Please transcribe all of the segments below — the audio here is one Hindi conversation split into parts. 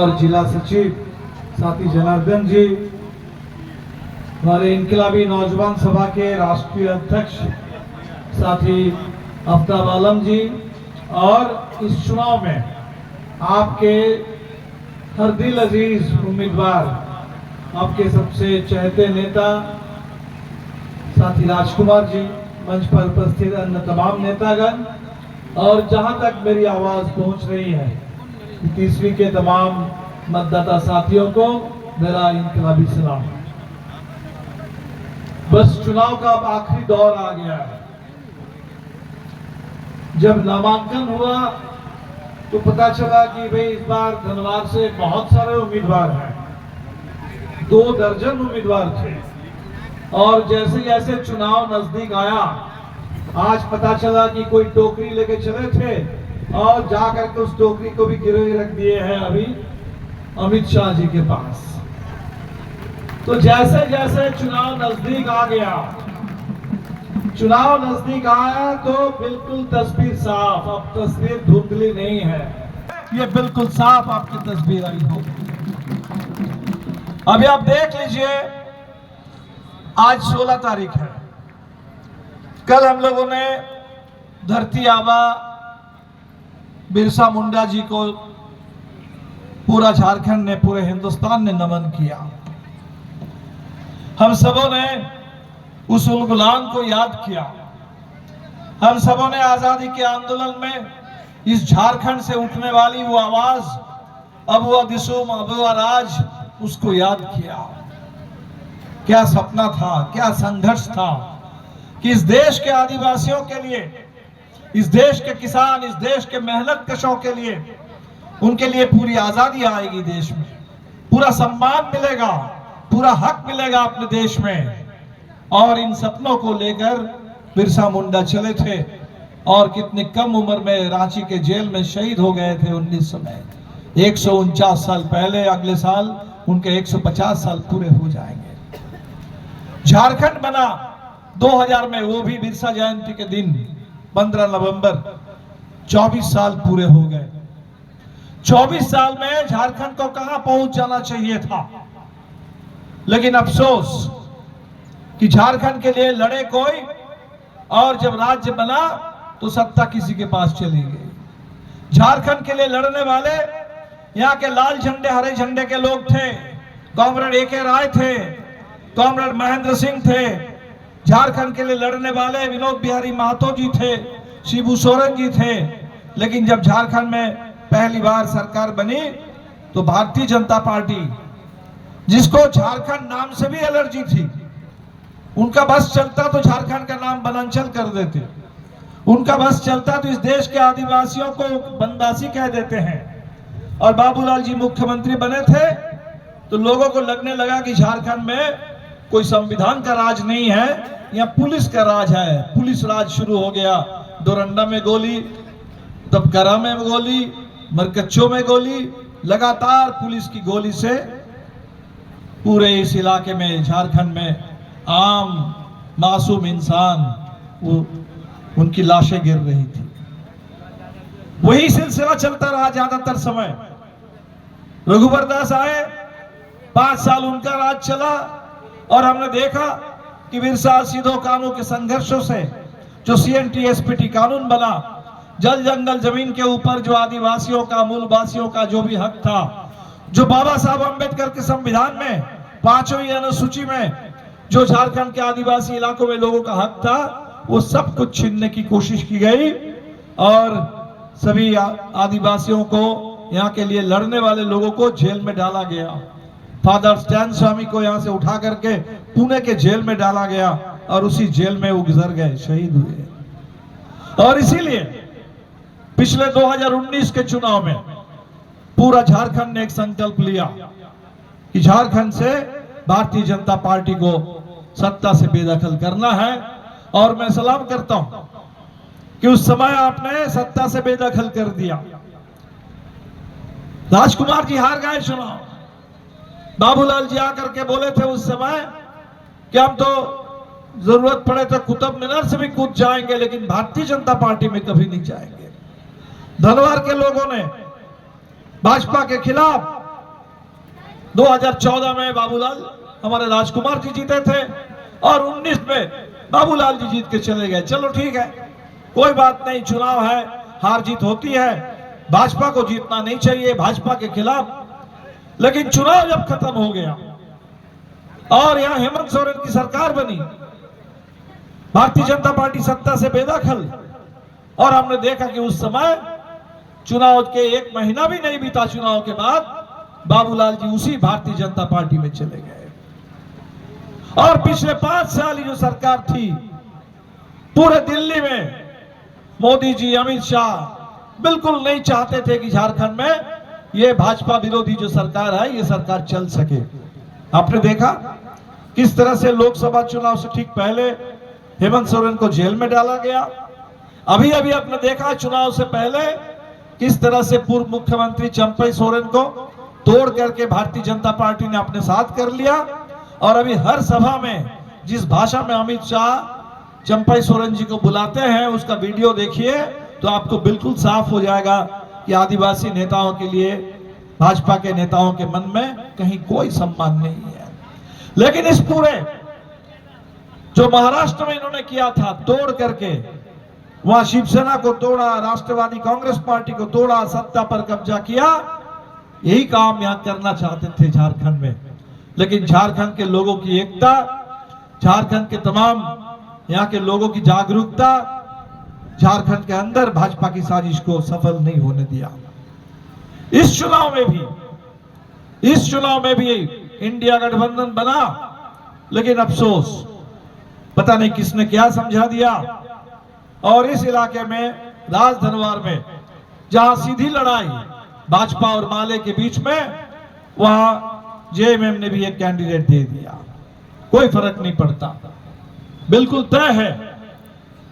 और जिला सचिव साथी जनार्दन जी, हमारे इनकलाबी नौजवान सभा के राष्ट्रीय अध्यक्ष साथी आफ्ताब आलम जी, और इस चुनाव में आपके हर दिल अजीज उम्मीदवार, आपके सबसे चहेते नेता साथी राजकुमार जी, मंच पर उपस्थित अन्य तमाम नेतागण, और जहां तक मेरी आवाज पहुंच रही है तीसरी के तमाम मतदाता साथियों को मेरा इनकलाबी सलाम। बस चुनाव का अब आखिरी दौर आ गया है। जब नामांकन हुआ तो पता चला कि भाई इस बार धनवार से बहुत सारे उम्मीदवार हैं, 2 दर्जन उम्मीदवार थे। और जैसे जैसे चुनाव नजदीक आया, आज पता चला कि कोई टोकरी लेके चले थे और जाकर के उस टोकरी को भी गिरवे रख दिए हैं अभी अमित शाह जी के पास। तो जैसे जैसे चुनाव नजदीक आ गया, चुनाव नजदीक आया तो बिल्कुल तस्वीर साफ, अब तस्वीर धुंधली नहीं है, ये बिल्कुल साफ आपकी तस्वीर आई होगी। अभी आप देख लीजिए, आज 16 तारीख है। कल हम लोगों ने धरती आबा बिरसा मुंडा जी को पूरा झारखंड ने, पूरे हिंदुस्तान ने नमन किया। हम सबों ने उस गुलाम को याद किया। हम सबों ने आजादी के आंदोलन में इस झारखंड से उठने वाली वो आवाज, अबुआ दिसुम अबुआ राज, उसको याद किया। क्या सपना था, क्या संघर्ष था कि इस देश के आदिवासियों के लिए, इस देश के किसान, इस देश के मेहनत कशों के लिए, उनके लिए पूरी आजादी आएगी, देश में पूरा सम्मान मिलेगा, पूरा हक मिलेगा अपने देश में। और इन सपनों को लेकर बिरसा मुंडा चले थे, और कितनी कम उम्र में रांची के जेल में शहीद हो गए थे 1900 में। 149 साल पहले, अगले साल उनके 150 साल पूरे हो जाएंगे। झारखंड बना 2000 में, वो भी बिरसा जयंती के दिन 15 नवंबर। 24 साल पूरे हो गए। 24 साल में झारखंड को कहां पहुंच जाना चाहिए था, लेकिन अफसोस कि झारखंड के लिए लड़े कोई, और जब राज्य बना तो सत्ता किसी के पास चली गई। झारखंड के लिए लड़ने वाले यहाँ के लाल झंडे हरे झंडे के लोग थे। Comrade A.K. राय थे, कॉमरेड महेंद्र सिंह थे। झारखंड के लिए लड़ने वाले विनोद बिहारी महतो जी थे, शिबू सोरेन जी थे। लेकिन जब झारखंड में पहली बार सरकार बनी तो भारतीय जनता पार्टी, जिसको झारखंड नाम से भी एलर्जी थी, उनका बस चलता तो झारखंड का नाम वनांचल कर देते, उनका बस चलता तो इस देश के आदिवासियों को वनवासी कह देते हैं। और बाबूलाल जी मुख्यमंत्री बने थे तो लोगों को लगने लगा कि झारखंड में कोई संविधान का राज नहीं है, यहाँ पुलिस का राज है। पुलिस राज शुरू हो गया। डोरंडा में गोली, दबकरा में गोली, मरकच्चो में गोली, लगातार पुलिस की गोली से पूरे इस इलाके में, झारखंड में आम मासूम इंसान, वो उनकी लाशें गिर रही थी। वही सिलसिला चलता रहा ज्यादातर समय। रघुवर दास आए, 5 साल उनका राज चला, और हमने देखा कि बिरसा सिधो कानून के संघर्षों से जो CNT-SPT कानून बना, जल जंगल जमीन के ऊपर जो आदिवासियों का, मूलवासियों का जो भी हक था, जो बाबा साहब अम्बेडकर के संविधान में 5वीं अनुसूची में जो झारखंड के आदिवासी इलाकों में लोगों का हक था, वो सब कुछ छीनने की कोशिश की गई। और सभी आदिवासियों को, यहाँ के लिए लड़ने वाले लोगों को जेल में डाला गया। फादर स्टैन स्वामी को यहाँ से उठा करके पुणे के जेल में डाला गया, और उसी जेल में वो गुजर गए, शहीद हुए। और इसीलिए पिछले 2019 के चुनाव में पूरा झारखंड ने एक संकल्प लिया कि झारखंड से भारतीय जनता पार्टी को सत्ता से बेदखल करना है। और मैं सलाम करता हूं कि उस समय आपने सत्ता से बेदखल कर दिया। राजकुमार जी हार गए चुनाव। बाबूलाल जी आकर के बोले थे उस समय कि हम तो जरूरत पड़े तो कुतुब मीनार से भी कूद जाएंगे, लेकिन भारतीय जनता पार्टी में कभी नहीं जाएंगे। धनवार के लोगों ने भाजपा के खिलाफ 2014 में बाबूलाल हमारे राजकुमार जी जीते थे और 19 में बाबूलाल जी जीत के चले गए। चलो ठीक है, कोई बात नहीं, चुनाव है, हार जीत होती है, भाजपा को जीतना नहीं चाहिए भाजपा के खिलाफ। लेकिन चुनाव जब खत्म हो गया और यहां हेमंत सोरेन की सरकार बनी, भारतीय जनता पार्टी सत्ता से बेदखल, और हमने देखा कि उस समय चुनाव के 1 महीना भी नहीं बीता, चुनाव के बाद बाबूलाल जी उसी भारतीय जनता पार्टी में चले गए। और पिछले 5 साल की जो सरकार थी, पूरे दिल्ली में मोदी जी, अमित शाह बिल्कुल नहीं चाहते थे कि झारखंड में ये भाजपा विरोधी जो सरकार है, ये सरकार चल सके। आपने देखा किस तरह से लोकसभा चुनाव से ठीक पहले हेमंत सोरेन को जेल में डाला गया। अभी अभी आपने देखा चुनाव से पहले किस तरह से पूर्व मुख्यमंत्री चंपई सोरेन को तोड़ करके भारतीय जनता पार्टी ने अपने साथ कर लिया। और अभी हर सभा में जिस भाषा में अमित शाह चंपई सोरेन जी को बुलाते हैं, उसका वीडियो देखिए तो आपको बिल्कुल साफ हो जाएगा कि आदिवासी नेताओं के लिए भाजपा के नेताओं के मन में कहीं कोई सम्मान नहीं है। लेकिन इस पूरे जो महाराष्ट्र में इन्होंने किया था, तोड़ करके वहां शिवसेना को तोड़ा, राष्ट्रवादी कांग्रेस पार्टी को तोड़ा, सत्ता पर कब्जा किया, यही काम यहां करना चाहते थे झारखंड में। लेकिन झारखंड के लोगों की एकता, झारखंड के तमाम यहां के लोगों की जागरूकता झारखंड के अंदर भाजपा की साजिश को सफल नहीं होने दिया। इस चुनाव में भी इंडिया गठबंधन बना, लेकिन अफसोस पता नहीं किसने क्या समझा दिया। और इस इलाके में राजधनवार में जहां सीधी लड़ाई भाजपा और माले के बीच में, वहां जेएमएम ने भी एक कैंडिडेट दे दिया, कोई फर्क नहीं पड़ता। बिल्कुल तय है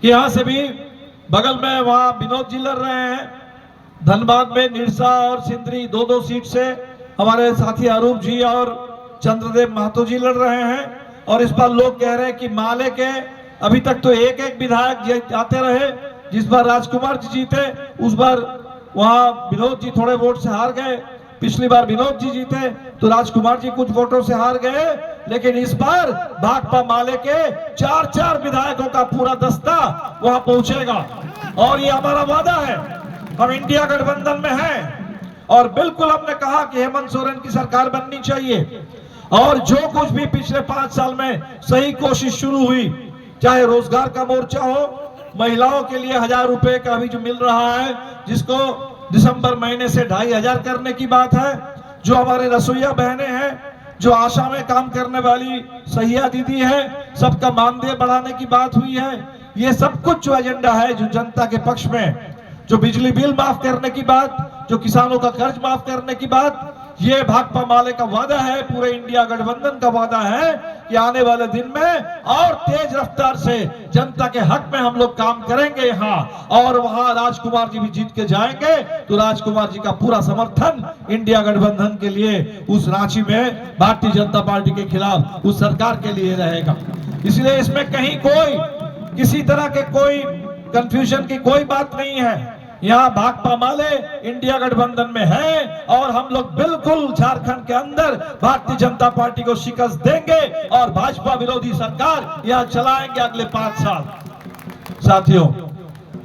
कि यहां से भी बगल में वहां विनोद जी लड़ रहे हैं, धनबाद में निरसा और सिंदरी 2-2 सीट से हमारे साथी अरूप जी और चंद्रदेव महतो जी लड़ रहे हैं। और इस बार लोग कह रहे हैं कि माले के अभी तक तो एक विधायक जाते रहे, जिस बार राजकुमार जी जीते उस बार वहां विनोद जी थोड़े वोट से हार गए, पिछली बार विनोद जी जीते तो राजकुमार जी कुछ वोटों से हार गए। लेकिन इस बार भाकपा माले के 4 विधायकों का पूरा दस्ता वहां पहुंचेगा और ये हमारा वादा है। हम इंडिया गठबंधन में हैं और बिल्कुल हमने कहा कि हेमंत सोरेन की सरकार बननी चाहिए। और जो कुछ भी पिछले 5 साल में सही कोशिश शुरू हुई, चाहे रोजगार का मोर्चा हो, महिलाओं के लिए 1000 रुपए का अभी जो मिल रहा है, जिसको दिसंबर महीने से 2500 करने की बात है, जो हमारे रसोईया बहनें हैं, जो आशा में काम करने वाली सहिया दीदी है, सबका मानदेय बढ़ाने की बात हुई है। ये सब कुछ जो एजेंडा है, जो जनता के पक्ष में, जो बिजली बिल माफ करने की बात, जो किसानों का कर्ज माफ करने की बात, ये भाकपा माले का वादा है, पूरे इंडिया गठबंधन का वादा है कि आने वाले दिन में और तेज रफ्तार से जनता के हक में हम लोग काम करेंगे यहाँ। और वहां राजकुमार जी भी जीत के जाएंगे तो राजकुमार जी का पूरा समर्थन इंडिया गठबंधन के लिए उस रांची में भारतीय जनता पार्टी के खिलाफ उस सरकार के लिए रहेगा। इसलिए इसमें कहीं कोई किसी तरह के कोई कंफ्यूजन की कोई बात नहीं है। यहाँ भाकपा माले इंडिया गठबंधन में है और हम लोग बिल्कुल झारखंड के अंदर भारतीय जनता पार्टी को शिकस्त देंगे और भाजपा विरोधी सरकार यहाँ चलाएंगे अगले 5 साल। साथियों,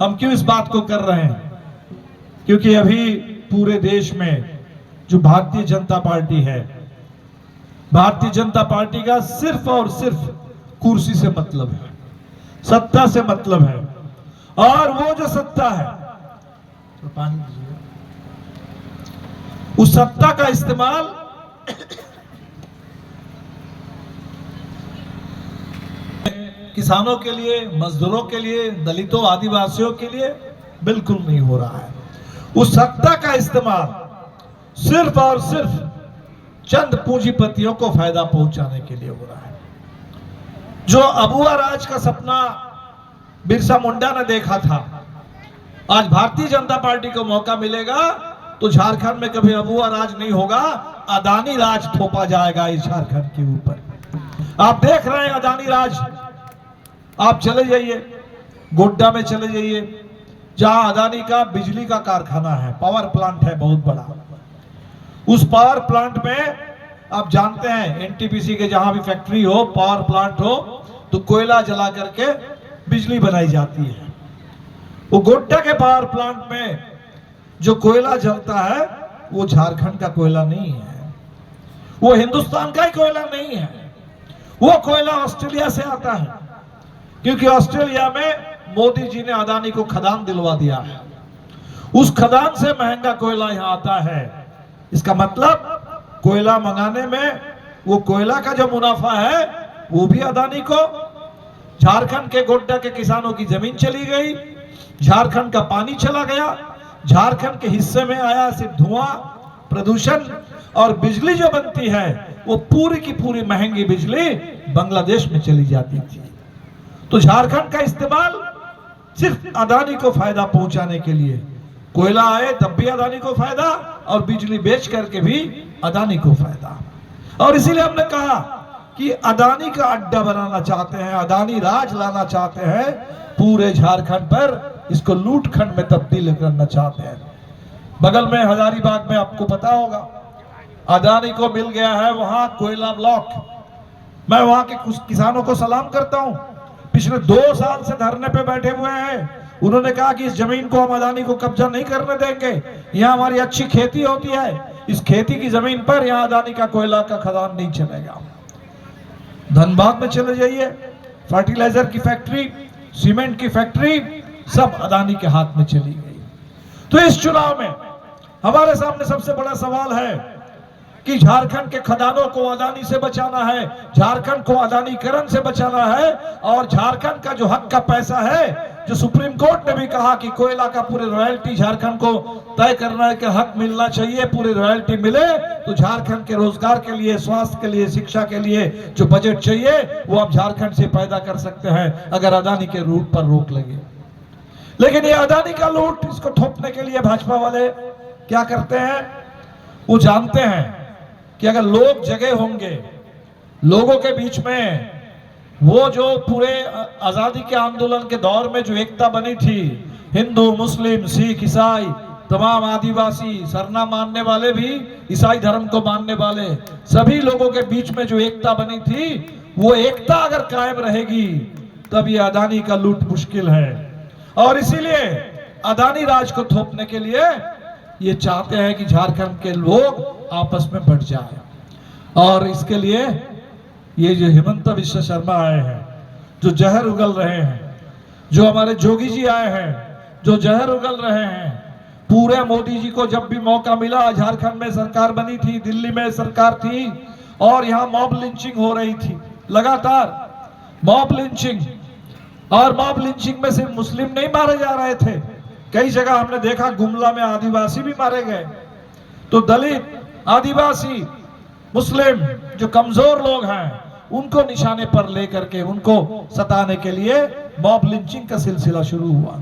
हम क्यों इस बात को कर रहे हैं? क्योंकि अभी पूरे देश में जो भारतीय जनता पार्टी है, भारतीय जनता पार्टी का सिर्फ और सिर्फ कुर्सी से मतलब है, सत्ता से मतलब है। और वो जो सत्ता है, तो पानी दीजिए, उस सत्ता का इस्तेमाल किसानों के लिए, मजदूरों के लिए, दलितों, आदिवासियों के लिए बिल्कुल नहीं हो रहा है। उस सत्ता का इस्तेमाल सिर्फ और सिर्फ चंद पूंजीपतियों को फायदा पहुंचाने के लिए हो रहा है। जो अबुआ राज का सपना बिरसा मुंडा ने देखा था, आज भारतीय जनता पार्टी को मौका मिलेगा तो झारखंड में कभी अबुआ राज नहीं होगा, अदानी राज थोपा जाएगा इस झारखंड के ऊपर। आप देख रहे हैं अदानी राज। आप चले जाइए गोड्डा में, चले जाइए जहां अदानी का बिजली का कारखाना है, पावर प्लांट है बहुत बड़ा। उस पावर प्लांट में आप जानते हैं एनटीपीसी के जहां भी फैक्ट्री हो, पावर प्लांट हो, तो कोयला जला करके बिजली बनाई जाती है। वो गोड्डा के पावर प्लांट में जो कोयला जलता है वो झारखंड का कोयला नहीं है, वो हिंदुस्तान का ही कोयला नहीं है, वो कोयला ऑस्ट्रेलिया से आता है, क्योंकि ऑस्ट्रेलिया में मोदी जी ने अदानी को खदान दिलवा दिया है। उस खदान से महंगा कोयला यहां आता है। इसका मतलब कोयला मंगाने में वो कोयला का जो मुनाफा है वो भी अदानी को, झारखंड के गोड्डा के किसानों की जमीन चली गई, झारखंड का पानी चला गया, झारखंड के हिस्से में आया सिर्फ धुआं, प्रदूषण, और बिजली जो बनती है वो पूरी की पूरी महंगी बिजली बांग्लादेश में चली जाती थी। तो झारखंड का इस्तेमाल सिर्फ अदानी को फायदा पहुंचाने के लिए, कोयला आए तब भी अदानी को फायदा और बिजली बेच करके भी अदानी को फायदा। और इसीलिए हमने कहा कि अदानी का अड्डा बनाना चाहते हैं, अदानी राज लाना चाहते हैं पूरे झारखंड पर, इसको लूट खंड में तब्दील करना चाहते हैं। बगल में हजारीबाग में आपको पता होगा अदानी को मिल गया है वहां कोयला ब्लॉक। मैं वहां के कुछ किसानों को सलाम करता हूं, पिछले 2 साल से धरने पे बैठे हुए हैं। उन्होंने कहा कि इस जमीन को हम अदानी को कब्जा नहीं करने देंगे, यहाँ हमारी अच्छी खेती होती है, इस खेती की जमीन पर यहाँ अदानी का कोयला का खदान नहीं चलेगा। धनबाद में चले जाइए, फर्टिलाइजर की फैक्ट्री, सीमेंट की फैक्ट्री सब अदानी के हाथ में चली गई। तो इस चुनाव में हमारे सामने सबसे बड़ा सवाल है कि झारखंड के खदानों को अदानी से बचाना है, झारखंड को अदानीकरण से बचाना है, और झारखंड का जो हक का पैसा है, जो सुप्रीम कोर्ट ने भी कहा कि कोयला का पूरे रॉयल्टी झारखंड को तय करने का हक मिलना चाहिए, पूरी रॉयल्टी मिले तो झारखंड के रोजगार के लिए, स्वास्थ्य के लिए, शिक्षा के लिए जो बजट चाहिए वो हम झारखंड से पैदा कर सकते हैं अगर अदानी के रूट पर रोक लगे। लेकिन ये अदानी का लूट, इसको थोपने के लिए भाजपा वाले क्या करते हैं, वो जानते हैं कि अगर लोग जगह होंगे, लोगों के बीच में वो जो पूरे आजादी के आंदोलन के दौर में जो एकता बनी थी, हिंदू, मुस्लिम, सिख, ईसाई, तमाम आदिवासी, सरना मानने वाले भी, ईसाई धर्म को मानने वाले सभी लोगों के बीच में जो एकता बनी थी, वो एकता अगर कायम रहेगी तब ये अदानी का लूट मुश्किल है। और इसीलिए अदानी राज को थोपने के लिए ये चाहते हैं कि झारखंड के लोग आपस में बढ़ जाए। और इसके लिए ये जो हिमंत विश्व शर्मा आए हैं, जो जहर उगल रहे हैं, जो हमारे जोगी जी आए हैं जो जहर उगल रहे हैं, पूरे मोदी जी को जब भी मौका मिला, झारखंड में सरकार बनी थी, दिल्ली में सरकार थी और यहाँ मॉब लिंचिंग हो रही थी, लगातार मॉब लिंचिंग। और मॉब लिंचिंग में सिर्फ मुस्लिम नहीं मारे जा रहे थे, कई जगह हमने देखा गुमला में आदिवासी भी मारे गए। तो दलित, आदिवासी, मुस्लिम जो कमजोर लोग हैं उनको निशाने पर लेकर के उनको सताने के लिए मॉब लिंचिंग का सिलसिला शुरू हुआ।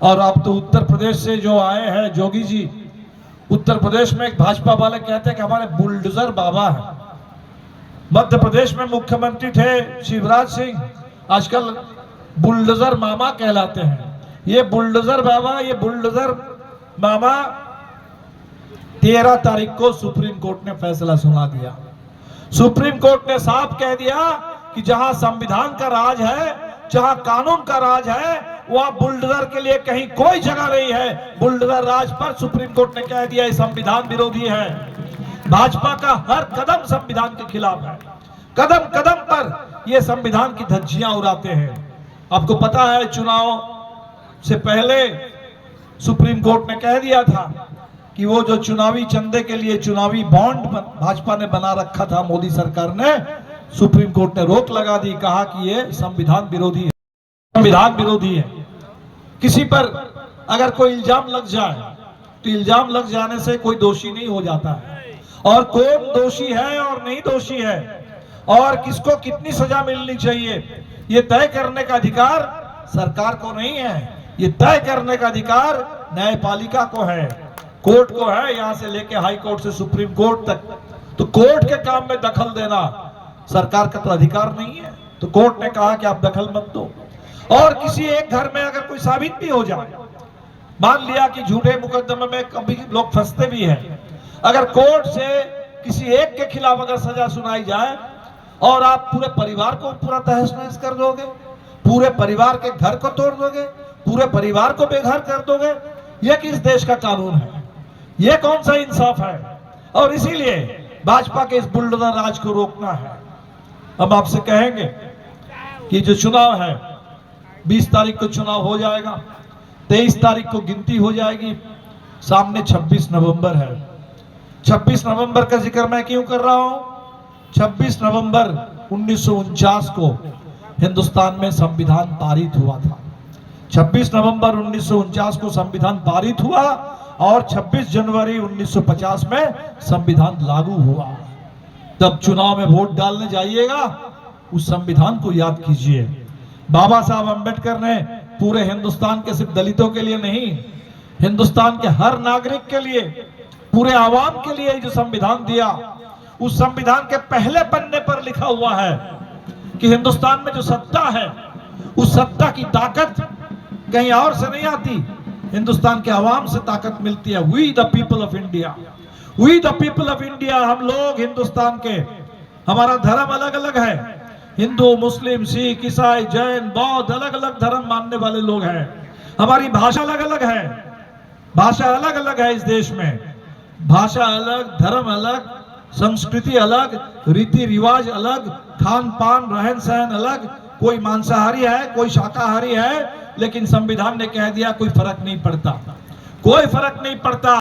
और अब तो उत्तर प्रदेश से जो आए हैं जोगी जी, उत्तर प्रदेश में एक भाजपा वाले कहते हैं कि हमारे बुलडोजर बाबा है। मध्य प्रदेश में मुख्यमंत्री थे शिवराज सिंह, आजकल बुलडोजर मामा कहलाते हैं। ये बुलडोजर बाबा, ये बुलडोजर मामा 13 तारीख को सुप्रीम कोर्ट ने फैसला सुना दिया। सुप्रीम कोर्ट ने साफ कह दिया कि जहां संविधान का राज है, जहां कानून का राज है, वहां बुलडोजर के लिए कहीं कोई जगह नहीं है। बुलडोजर राज पर सुप्रीम कोर्ट ने कह दिया ये संविधान विरोधी है। भाजपा का हर कदम संविधान के खिलाफ है, कदम कदम पर ये संविधान की धज्जियां उड़ाते हैं। आपको पता है चुनाव से पहले सुप्रीम कोर्ट ने कह दिया था कि वो जो चुनावी चंदे के लिए चुनावी बॉन्ड भाजपा ने बना रखा था, मोदी सरकार ने, सुप्रीम कोर्ट ने रोक लगा दी, कहा कि ये संविधान विरोधी है, संविधान विरोधी है। किसी पर अगर कोई इल्जाम लग जाए तो इल्जाम लग जाने से कोई दोषी नहीं हो जाता है, और कौन दोषी है और नहीं दोषी है और किसको कितनी सजा मिलनी चाहिए ये तय करने का अधिकार सरकार को नहीं है। ये तय करने का अधिकार न्यायपालिका को है, कोर्ट को है, यहां से लेके हाई कोर्ट से सुप्रीम कोर्ट तक। तो कोर्ट के काम में दखल देना सरकार का तो अधिकार नहीं है। तो कोर्ट ने कहा कि आप दखल मत दो। और किसी एक घर में अगर कोई साबित भी हो जाए, मान लिया कि झूठे मुकदमे में कभी लोग फंसते भी हैं, अगर कोर्ट से किसी एक के खिलाफ अगर सजा सुनाई जाए और आप पूरे परिवार को पूरा तहस नहस कर दोगे, पूरे परिवार के घर को तोड़ दोगे, पूरे परिवार को बेघर कर दोगे, यह किस देश का कानून है? यह कौन सा इंसाफ है? और इसीलिए भाजपा के इस बुलडोजर राज को रोकना है। हम आपसे कहेंगे कि जो चुनाव है 20 तारीख को चुनाव हो जाएगा, 23 तारीख को गिनती हो जाएगी, सामने 26 नवंबर है। 26 नवंबर का जिक्र मैं क्यों कर रहा हूं? 26 नवंबर 1949 को हिंदुस्तान में संविधान पारित हुआ था। 26 नवंबर 1949 को संविधान पारित हुआ और 26 जनवरी 1950 में संविधान लागू हुआ। तब चुनाव में वोट डालने जाइएगा, उस संविधान को याद कीजिए। बाबा साहब अंबेडकर ने पूरे हिंदुस्तान के सिर्फ दलितों के लिए नहीं, हिंदुस्तान के हर नागरिक के लिए, पूरे आवाम के लिए जो संविधान दिया, उस संविधान के पहले पन्ने पर लिखा हुआ है कि हिंदुस्तान में जो सत्ता है, उस सत्ता की ताकत कहीं और से नहीं आती, हिंदुस्तान के आवाम से ताकत मिलती है। We the people of India, we the people of India, हम लोग हिंदुस्तान के, हमारा धर्म अलग अलग है, हिंदू, मुस्लिम, सिख, ईसाई, जैन, बौद्ध, अलग अलग धर्म मानने वाले लोग हैं। हमारी भाषा अलग अलग है, भाषा अलग अलग है इस देश में, भाषा अलग, धर्म अलग, संस्कृति अलग, रीति रिवाज अलग, खान पान रहन सहन अलग, कोई मांसाहारी है, कोई शाकाहारी है, लेकिन संविधान ने कह दिया कोई फर्क नहीं पड़ता, कोई फर्क नहीं पड़ता।